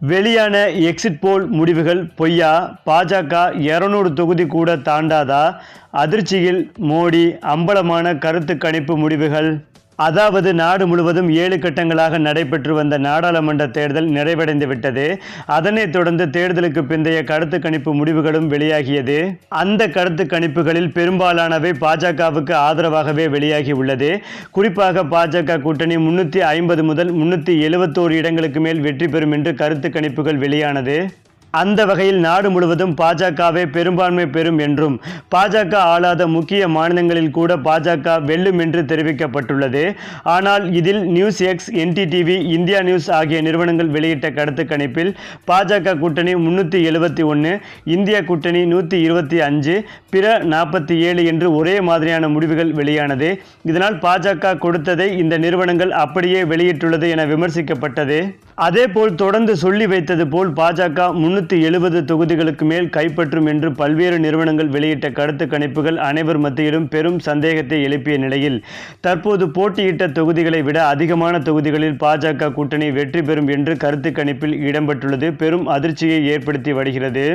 வெளியான எக்ஸிட் போல் முடிவுகள் பொய்யா? பாஜக 200 தொகுதி கூட தாண்டாதா? அதிர்ச்சியில் மோடி, அம்பலமான கருத்து கணிப்பு முடிவுகள். அதாவது நாடு முழுவதும் 7 கட்டங்களாக நடைபெற்று வந்த நாடாளுமன்ற தேர்தல் நிறைவடைந்து விட்டது. அதனைத் தொடர்ந்து தேர்தலுக்கு பிந்தைய கருத்து கணிப்பு முடிவுகளும் வெளியாகியது. அந்த கருத்து கணிப்புகளில் பெரும்பாலானவை பாஜகவுக்கு ஆதரவாகவே வெளியாகி உள்ளது. குறிப்பாக பாஜக கூட்டணி 350 முதல் 371 இடங்களுக்கு மேல் வெற்றி பெறும் என்று கருத்து கணிப்புகள் வெளியானது. அந்த வகையில் நாடு முழுவதும் பாஜகவே பெரும்பான்மை பெறும் என்றும், பாஜக ஆளாத முக்கிய மாநிலங்களில் கூட பாஜக வெல்லும் என்று தெரிவிக்கப்பட்டுள்ளது. ஆனால் இதில் news X, NDTV, India news ஆகிய நிறுவனங்கள் வெளியிட்ட கருத்து கணிப்பில் பாஜக கூட்டணி 371, இந்தியா கூட்டணி 125, பிற 47 என்று ஒரே மாதிரியான முடிவுகள் வெளியானது. இதனால் பாஜக கொடுத்ததை இந்த நிறுவனங்கள் அப்படியே வெளியிட்டுள்ளது என விமர்சிக்கப்பட்டது. அதேபோல் தொடர்ந்து சொல்லி வைத்தது போல் பாஜக 370 தொகுதிகளுக்கு மேல் கைப்பற்றும் என்று பல்வேறு நிறுவனங்கள் வெளியிட்ட கருத்து கணிப்புகள் அனைவர் மத்தியிலும் பெரும் சந்தேகத்தை எழுப்பிய நிலையில், தற்போது போட்டியிட்ட தொகுதிகளை விட அதிகமான தொகுதிகளில் பாஜக கூட்டணி வெற்றி பெறும் என்று கருத்து கணிப்பில் இடம்பெற்றுள்ளது பெரும் அதிர்ச்சியை ஏற்படுத்தி வருகிறது.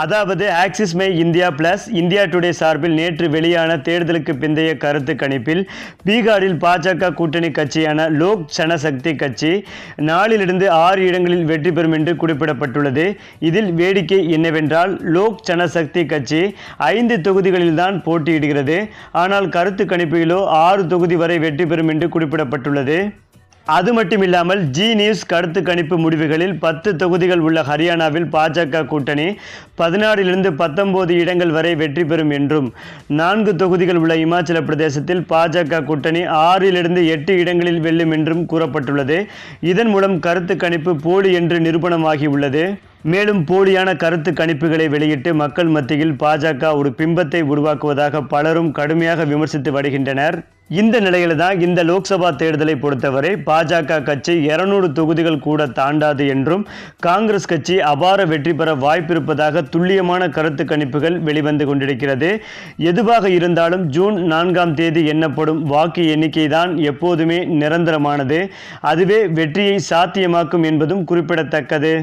அதாவது axis my India plus India today சார்பில் நேற்று வெளியான தேர்தலுக்கு பிந்தைய கருத்து கணிப்பில் பீகாரில் பாஜக கூட்டணி கட்சியான லோக் ஜனசக்தி கட்சி 4 6 இடங்களில் வெற்றி பெறும் என்று குறிப்பிடப்பட்டுள்ளது. இதில் வேடிக்கை என்னவென்றால், லோக் ஜனசக்தி கட்சி 5 தொகுதிகளில்தான் போட்டியிடுகிறது. ஆனால் கருத்து கணிப்பிலோ 6 தொகுதி வரை வெற்றி பெறும் என்று குறிப்பிடப்பட்டுள்ளது. அது மட்டுமில்லாமல் ஜி நியூஸ் கருத்து கணிப்பு முடிவுகளில் 10 தொகுதிகள் உள்ள ஹரியானாவில் பாஜக கூட்டணி 16 19 இடங்கள் வரை வெற்றி பெறும் என்றும், 4 தொகுதிகள் உள்ள இமாச்சல பிரதேசத்தில் பாஜக கூட்டணி 6 8 இடங்களில் வெல்லும் என்றும் கூறப்பட்டுள்ளது. இதன் மூலம் கருத்து கணிப்பு போலி என்று நிரூபணமாகி உள்ளது. மேலும் போலியான கருத்து கணிப்புகளை வெளியிட்டு மக்கள் மத்தியில் பாஜக ஒரு பிம்பத்தை உருவாக்குவதாக பலரும் கடுமையாக விமர்சித்து வருகின்றனர். இந்த நிலையில்தான் இந்த லோக்சபா தேர்தலை பொறுத்தவரை பாஜக கட்சி 200 தொகுதிகள் கூட தாண்டாது என்றும், காங்கிரஸ் கட்சி அபார வெற்றி பெற வாய்ப்பிருப்பதாக துல்லியமான கருத்து கணிப்புகள் வெளிவந்து கொண்டிருக்கிறது. எதுவாக இருந்தாலும் ஜூன் 4ஆம் தேதி எண்ணப்படும் வாக்கு எண்ணிக்கை தான் எப்போதுமே நிரந்தரமானது. அதுவே வெற்றியை சாத்தியமாக்கும் என்பதும் குறிப்பிடத்தக்கது.